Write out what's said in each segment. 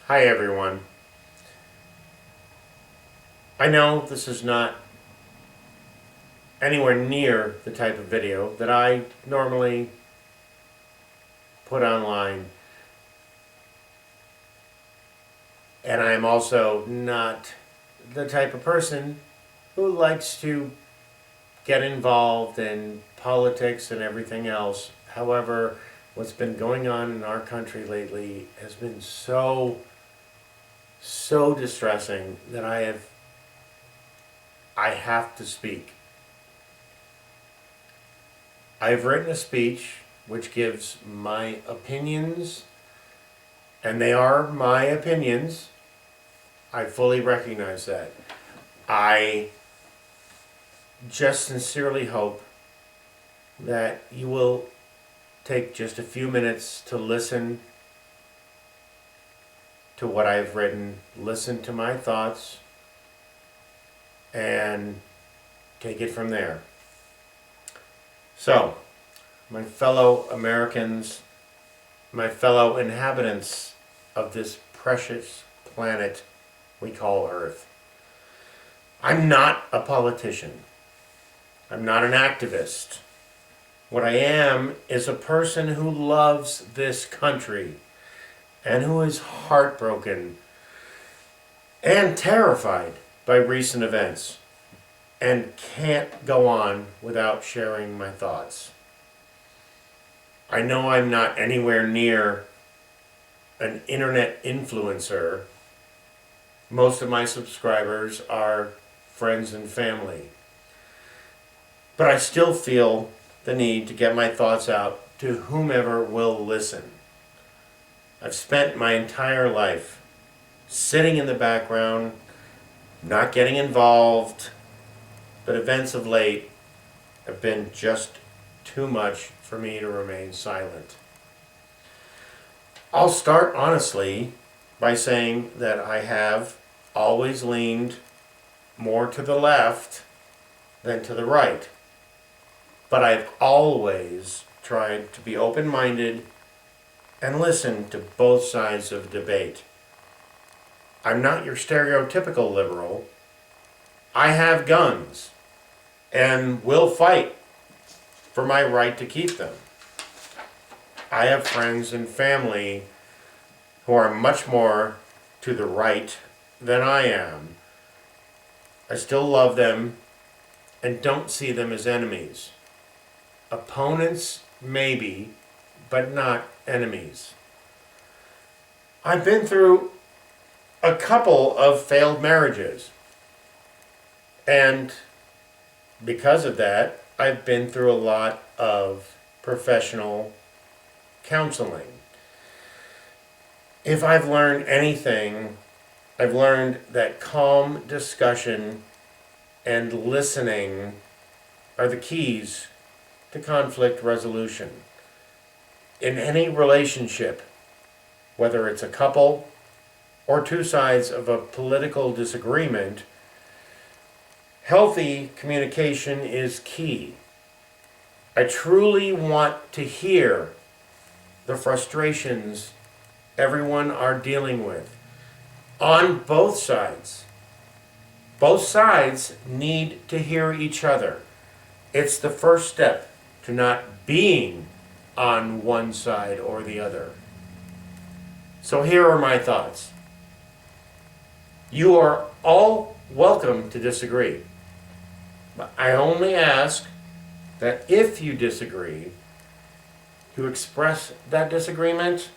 Hi everyone. I know this is not anywhere near the type of video that I normally put online, and I am also not the type of person who likes to get involved in politics and everything else. However, what's been going on in our country lately has been so distressing that I have to speak. I've written a speech which gives my opinions, and they are my opinions. I fully recognize that. I just sincerely hope that you will take just a few minutes to listen to what I've written, listen to my thoughts, and take it from there. So, my fellow Americans, my fellow inhabitants of this precious planet we call Earth, I'm not a politician. I'm not an activist. What I am is a person who loves this country and who is heartbroken and terrified by recent events and can't go on without sharing my thoughts. I know I'm not anywhere near an internet influencer. Most of my subscribers are friends and family. But I still feel the need to get my thoughts out to whomever will listen. I've spent my entire life sitting in the background, not getting involved, but events of late have been just too much for me to remain silent. I'll start honestly by saying that I have always leaned more to the left than to the right. But I've always tried to be open-minded and listen to both sides of the debate. I'm not your stereotypical liberal. I have guns and will fight for my right to keep them. I have friends and family who are much more to the right than I am. I still love them and don't see them as enemies. Opponents, maybe, but not enemies. I've been through a couple of failed marriages, and because of that, I've been through a lot of professional counseling. If I've learned anything, I've learned that calm discussion and listening are the keys to conflict resolution. In any relationship, whether it's a couple or two sides of a political disagreement, healthy communication is key. I truly want to hear the frustrations everyone are dealing with on both sides. Both sides need to hear each other. It's the first step to not being on one side or the other. So here are my thoughts. You are all welcome to disagree. But I only ask that if you disagree, you express that disagreement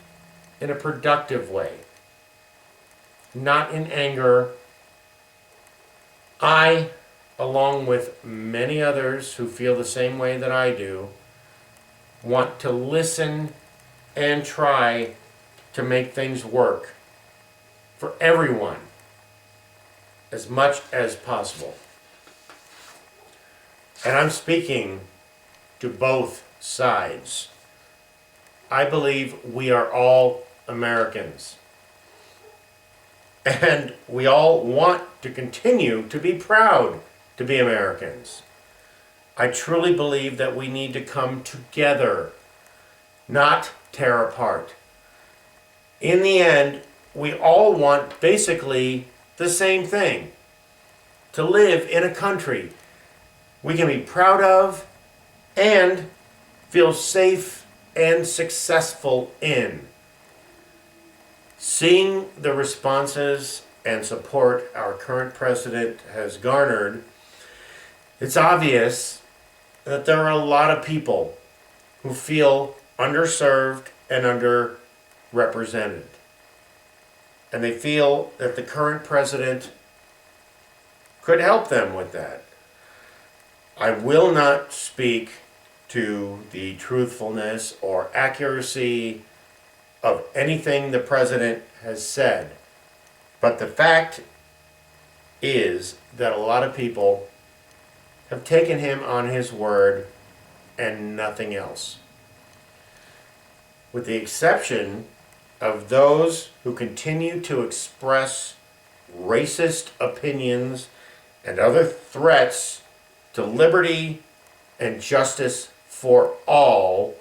in a productive way, not in anger. I, along with many others who feel the same way that I do, want to listen and try to make things work for everyone as much as possible. And I'm speaking to both sides. I believe we are all Americans. And we all want to continue to be proud to be Americans. I truly believe that we need to come together, not tear apart. In the end, we all want basically the same thing: to live in a country we can be proud of and feel safe and successful in. Seeing the responses and support our current president has garnered, it's obvious that there are a lot of people who feel underserved and underrepresented. And they feel that the current president could help them with that. I will not speak to the truthfulness or accuracy of anything the president has said, but the fact is that a lot of people have taken him on his word and nothing else. With the exception of those who continue to express racist opinions and other threats to liberty and justice for all,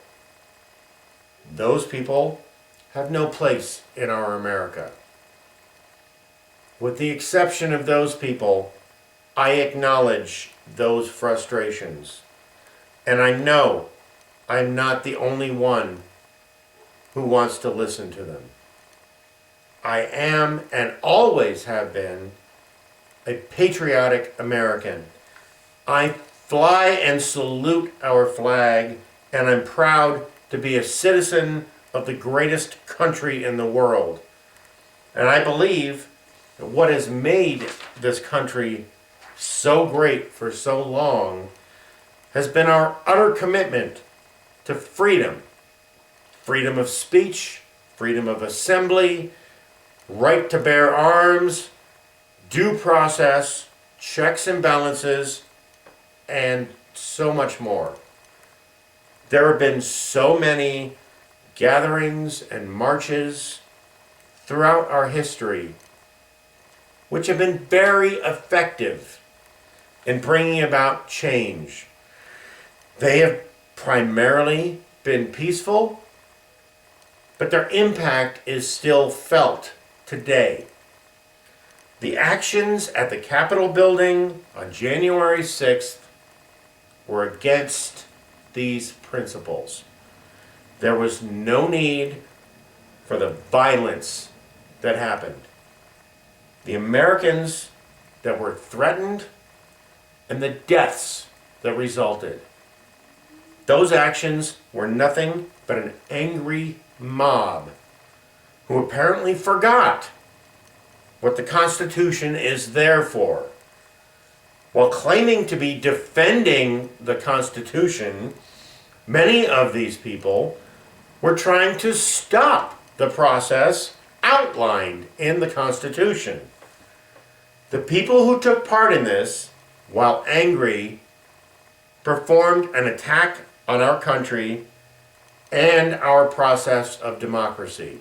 those people have no place in our America. With the exception of those people, I acknowledge those frustrations. And I know I'm not the only one who wants to listen to them. I am and always have been a patriotic American. I fly and salute our flag, and I'm proud to be a citizen of the greatest country in the world. And I believe that what has made this country so great for so long has been our utter commitment to freedom. Freedom of speech, freedom of assembly, right to bear arms, due process, checks and balances, and so much more. There have been so many gatherings and marches throughout our history which have been very effective in bringing about change. They have primarily been peaceful, but their impact is still felt today. The actions at the Capitol building on January 6th were against these principles. There was no need for the violence that happened. The Americans that were threatened and the deaths that resulted. Those actions were nothing but an angry mob who apparently forgot what the Constitution is there for. While claiming to be defending the Constitution, many of these people were trying to stop the process outlined in the Constitution. The people who took part in this, while angry, performed an attack on our country and our process of democracy.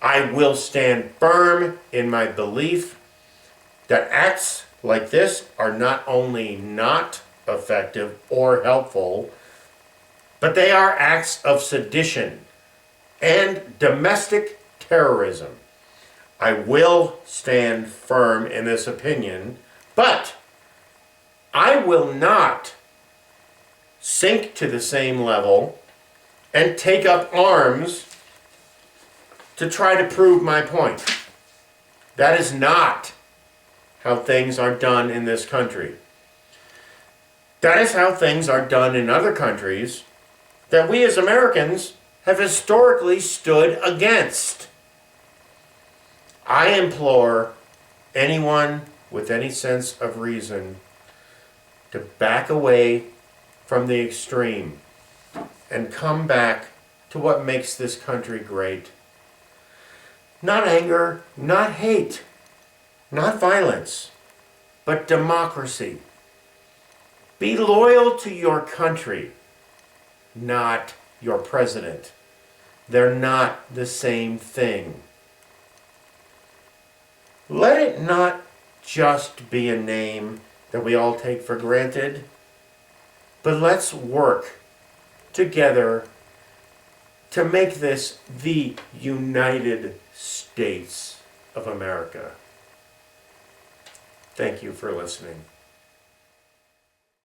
I will stand firm in my belief that acts like this are not only not effective or helpful, but they are acts of sedition and domestic terrorism. I will stand firm in this opinion, but I will not sink to the same level and take up arms to try to prove my point. That is not how things are done in this country. That is how things are done in other countries that we as Americans have historically stood against. I implore anyone with any sense of reason to back away from the extreme and come back to what makes this country great. Not anger, not hate, not violence, but democracy. Be loyal to your country, not your president. They're not the same thing. Let it not just be a name that we all take for granted, but let's work together to make this the United States of America. Thank you for listening.